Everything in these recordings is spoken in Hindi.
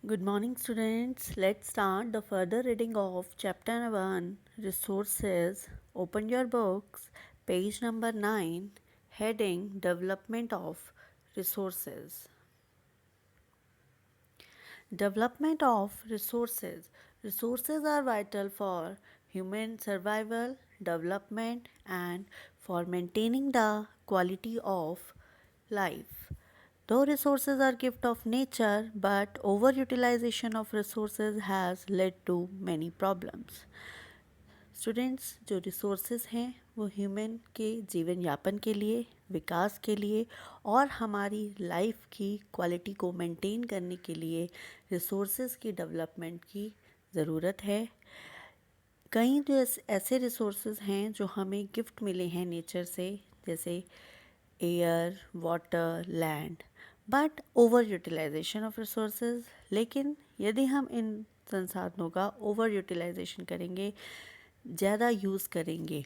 Good morning, students. Let's start the further reading of chapter 1 Resources. Open your books, page number 9, heading Development of Resources. Development of resources. Resources are vital for human survival, development, and for maintaining the quality of life. Though resources are gift of nature, but overutilization of resources has led to many problems. Students, जो रिसोर्सेज हैं वो ह्यूमन के जीवन यापन के लिए, विकास के लिए और हमारी लाइफ की क्वालिटी को मेंटेन करने के लिए रिसोर्सेज की डेवलपमेंट की ज़रूरत है। कई जो ऐसे रिसोर्सेज हैं जो हमें गिफ्ट मिले हैं नेचर से, जैसे air, water, land, but over utilisation of resources. लेकिन यदि हम इन संसाधनों का ओवर यूटिलाइजेशन करेंगे, ज़्यादा यूज़ करेंगे,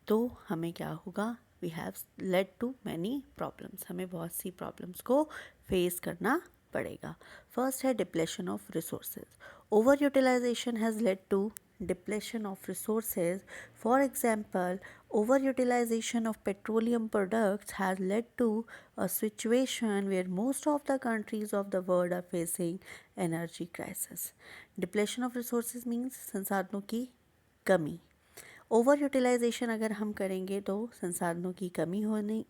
तो हमें क्या होगा? We have led to many problems, हमें बहुत सी प्रॉब्लम्स को फेस करना पड़ेगा। फर्स्ट है depletion of resources. Over utilisation has led to depletion of resources. For example, overutilization of petroleum products has led to a situation where most of the countries of the world are facing energy crisis. Depletion of resources means संसाधनों की कमी। ओवर यूटिलाइजेशन अगर हम करेंगे तो संसाधनों की कमी होनी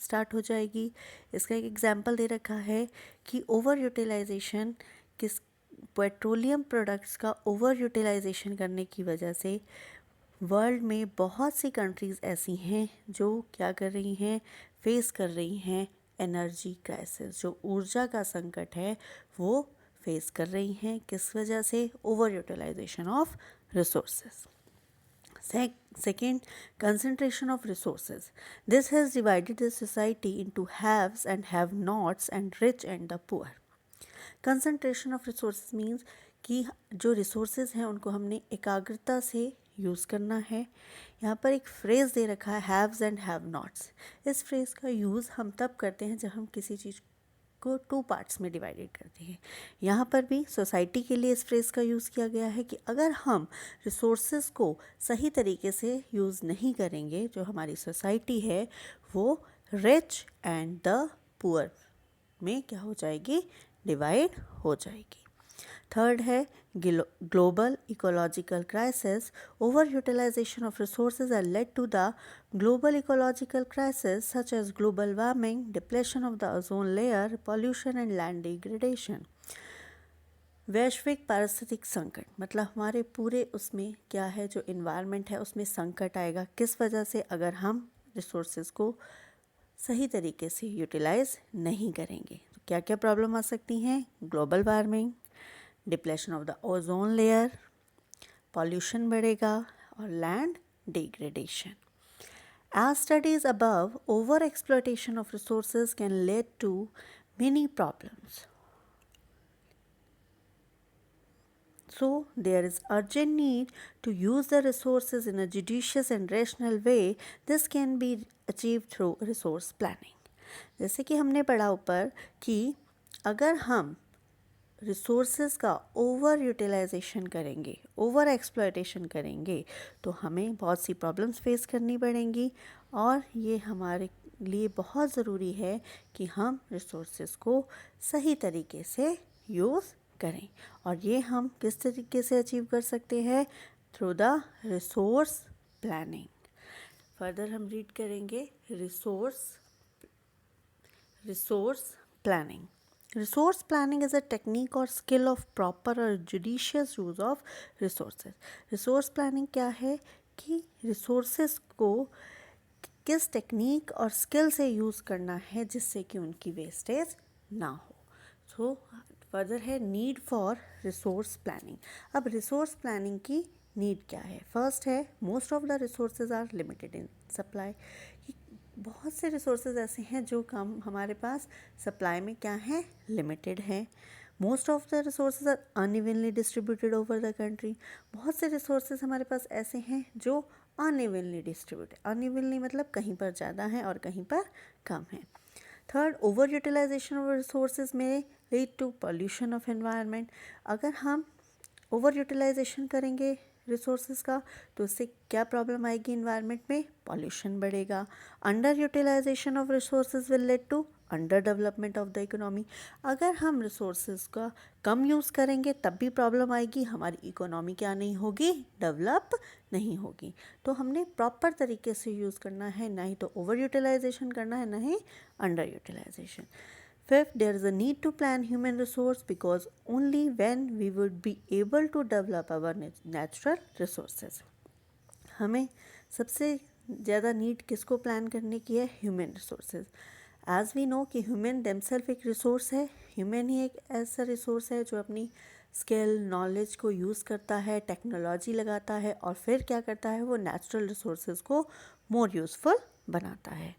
स्टार्ट हो जाएगी। इसका एक एग्जाम्पल दे रखा है कि ओवर यूटिलाइजेशन किस पेट्रोलियम प्रोडक्ट्स का ओवर यूटिलाइजेशन करने की वजह से वर्ल्ड में बहुत सी कंट्रीज़ ऐसी हैं जो क्या कर रही हैं, फेस कर रही हैं एनर्जी क्राइसिस। जो ऊर्जा का संकट है वो फेस कर रही हैं, किस वजह से? Over utilisation of resources. Second, concentration of resources. This has divided the society into haves and have-nots and rich and the poor. Concentration of resources means कि जो रिसोर्सेज हैं उनको हमने एकाग्रता से यूज़ करना है। यहाँ पर एक फ्रेज़ दे रखा है हैव्स एंड हैव नॉट्स। इस फ्रेज़ का यूज़ हम तब करते हैं जब हम किसी चीज़ को टू पार्ट्स में डिवाइडेड करते हैं। यहाँ पर भी सोसाइटी के लिए इस फ्रेज़ का यूज़ किया गया है कि अगर हम रिसोर्सेज को सही तरीके से यूज़ नहीं करेंगे, जो हमारी सोसाइटी है वो रिच एंड द पुअर में क्या हो जाएगी? डिवाइड हो जाएगी। थर्ड है global ecological crisis. Over utilisation of resources are led to the global ecological crisis such as global warming, depletion of the ozone layer, pollution and land degradation. वैश्विक पारिस्थितिक संकट मतलब हमारे पूरे उसमें क्या है, जो इन्वायरमेंट है उसमें संकट आएगा। किस वजह से? अगर हम रिसोर्सेज को सही तरीके से यूटिलाइज नहीं करेंगे। तो क्या क्या प्रॉब्लम आ सकती हैं? Global warming, depletion of the ozone layer, pollution बढ़ेगा और land degradation. As studies above, over exploitation of resources can lead to many problems. So, there is urgent need to use the resources in a judicious and rational way. This can be achieved through resource planning. जैसे कि हमने पढ़ा ऊपर कि अगर हम रिसोर्सेज का ओवर यूटिलाइजेशन करेंगे, ओवर एक्सप्लॉयटेशन करेंगे, तो हमें बहुत सी प्रॉब्लम्स फेस करनी पड़ेंगी और ये हमारे लिए बहुत ज़रूरी है कि हम रिसोर्सेज को सही तरीके से यूज़ करें। और ये हम किस तरीके से अचीव कर सकते हैं? Through the resource planning. Further हम रीड करेंगे resource planning. Resource planning is a technique or skill of proper or judicious use of resources. Resource planning क्या है कि resources को किस टेक्निक और स्किल से यूज़ करना है जिससे कि उनकी वेस्टेज ना हो। सो फर्दर है नीड फॉर रिसोर्स प्लानिंग। अब रिसोर्स प्लानिंग की नीड क्या है? फर्स्ट है most of the resources are limited in supply. बहुत से रिसोर्सेज ऐसे हैं जो कम हमारे पास सप्लाई में क्या है? लिमिटेड है। Most of the resources are unevenly distributed over the country. बहुत से रिसोर्सेज हमारे पास ऐसे हैं जो अनइवनली डिस्ट्रीब्यूटेड। अनइवनली मतलब कहीं पर ज़्यादा है और कहीं पर कम है। Third, over utilisation of resources में lead to pollution of environment. अगर हम ओवर यूटिलाइजेशन करेंगे रिसोर्सेज का तो उससे क्या प्रॉब्लम आएगी इन्वायरमेंट में, पॉल्यूशन बढ़ेगा। Under utilisation of resources will lead to under development of the economy. अगर हम रिसोर्सेज का कम यूज़ करेंगे तब भी प्रॉब्लम आएगी, हमारी इकोनॉमी क्या नहीं होगी, डेवलप नहीं होगी। तो हमने प्रॉपर तरीके से यूज़ करना है, ना ही तो ओवर यूटिलाइजेशन करना है, ना ही under utilisation. Fifth, there is a need to plan human resource because only when we would be able to develop our natural resources. हमें सबसे ज़्यादा नीड किसको प्लान करने की है, human resources. As we know कि ह्यूमन देमसेल्फ एक रिसोर्स है, ह्यूमन ही एक ऐसा रिसोर्स है जो अपनी स्किल नॉलेज को यूज़ करता है, टेक्नोलॉजी लगाता है और फिर क्या करता है, वो नेचुरल रिसोर्सेज को मोर यूज़फुल बनाता है।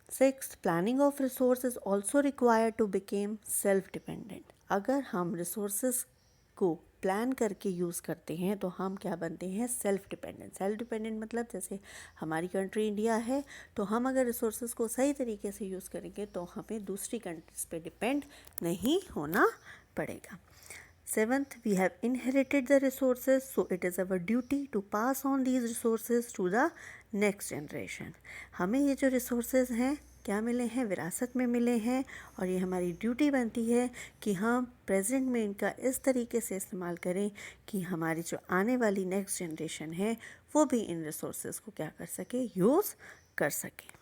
Sixth, planning of resource is also required to become self-dependent. अगर हम resources को प्लान करके यूज़ करते हैं तो हम क्या बनते हैं, सेल्फ डिपेंडेंट। सेल्फ डिपेंडेंट मतलब जैसे हमारी कंट्री इंडिया है, तो हम अगर रिसोर्सेज को सही तरीके से यूज़ करेंगे तो हमें दूसरी कंट्रीज़ पे डिपेंड नहीं होना पड़ेगा। Seventh, we have inherited the resources, so it is our duty to pass on these resources to the next generation. हमें ये जो resources हैं क्या मिले हैं, विरासत में मिले हैं, और ये हमारी ड्यूटी बनती है कि हम प्रेजेंट में इनका इस तरीके से इस्तेमाल करें कि हमारी जो आने वाली नेक्स्ट जनरेशन है वो भी इन रिसोर्सेज को क्या कर सके, यूज़ कर सके।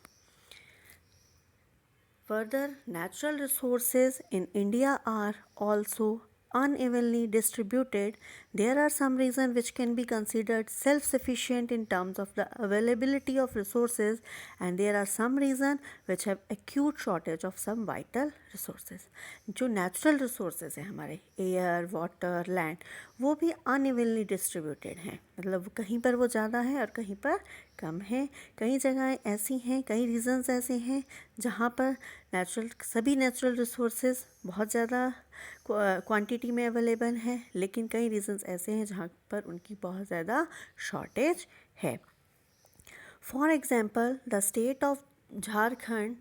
Further, natural resources in India are also unevenly distributed. There are some reasons which can be considered self-sufficient in terms of the availability of resources, and there are some reasons which have acute shortage of some vital resources. जो natural resources हैं हमारे air, water, land, वो भी unevenly distributed हैं, मतलब कहीं पर वो ज़्यादा है और कहीं पर कम है। कई जगहें ऐसी हैं, कई रीजन्स ऐसे हैं जहाँ पर सभी नेचुरल रिसोर्सेज बहुत ज़्यादा क्वांटिटी में अवेलेबल हैं, लेकिन कई रीजन्स ऐसे हैं जहाँ पर उनकी बहुत ज़्यादा शॉर्टेज है। For example, the state of Jharkhand,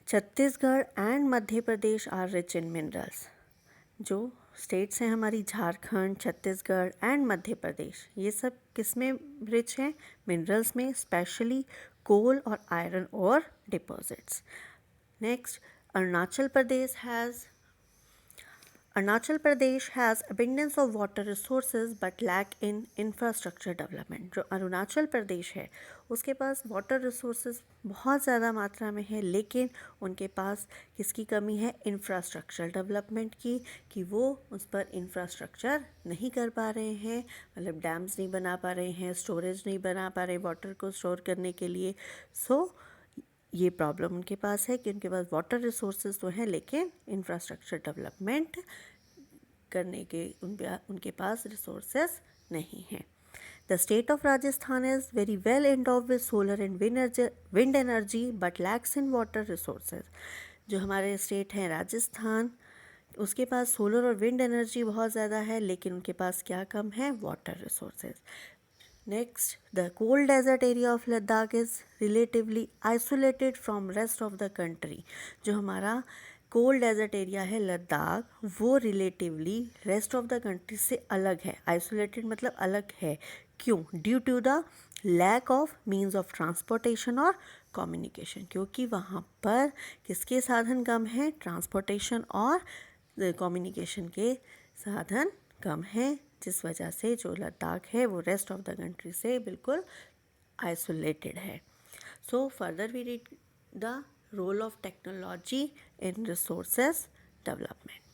Chhattisgarh and Madhya Pradesh are rich in minerals. जो स्टेट्स हैं हमारी झारखंड, छत्तीसगढ़ एंड मध्य प्रदेश, ये सब किस में रिच हैं, मिनरल्स में, स्पेशली कोल और आयरन और deposits. Next, Arunachal Pradesh has abundance of water resources but lack in infrastructure development. जो अरुणाचल प्रदेश है उसके पास वाटर रिसोर्सेज बहुत ज़्यादा मात्रा में है, लेकिन उनके पास किसकी कमी है, इंफ्रास्ट्रक्चर डेवलपमेंट की, कि वो उस पर इंफ्रास्ट्रक्चर नहीं कर पा रहे हैं, मतलब डैम्स नहीं बना पा रहे हैं, स्टोरेज नहीं बना पा रहे वाटर को स्टोर करने के लिए। ये प्रॉब्लम उनके पास है कि उनके पास वाटर रिसोर्सेज तो हैं लेकिन इंफ्रास्ट्रक्चर डेवलपमेंट करने के उनके पास रिसोर्सेज नहीं हैं। The state of Rajasthan is very well endowed with solar and wind energy but lacks in water resources. जो हमारे स्टेट हैं राजस्थान, उसके पास सोलर और विंड एनर्जी बहुत ज़्यादा है, लेकिन उनके पास क्या कम है, water resources. Next, the cold desert area of Ladakh is relatively isolated from rest of the country. जो हमारा कोल्ड डेजर्ट एरिया है लद्दाख, वो relatively rest of the country से अलग है। आइसोलेटेड मतलब अलग है, क्यों, due to the lack of means of transportation और कम्युनिकेशन, क्योंकि वहाँ पर किसके साधन कम हैं, ट्रांसपोर्टेशन और कम्युनिकेशन के साधन कम हैं, जिस वजह से जो लद्दाख है वो रेस्ट ऑफ द कंट्री से बिल्कुल आइसोलेटेड है। So further we read the role of technology in resources development.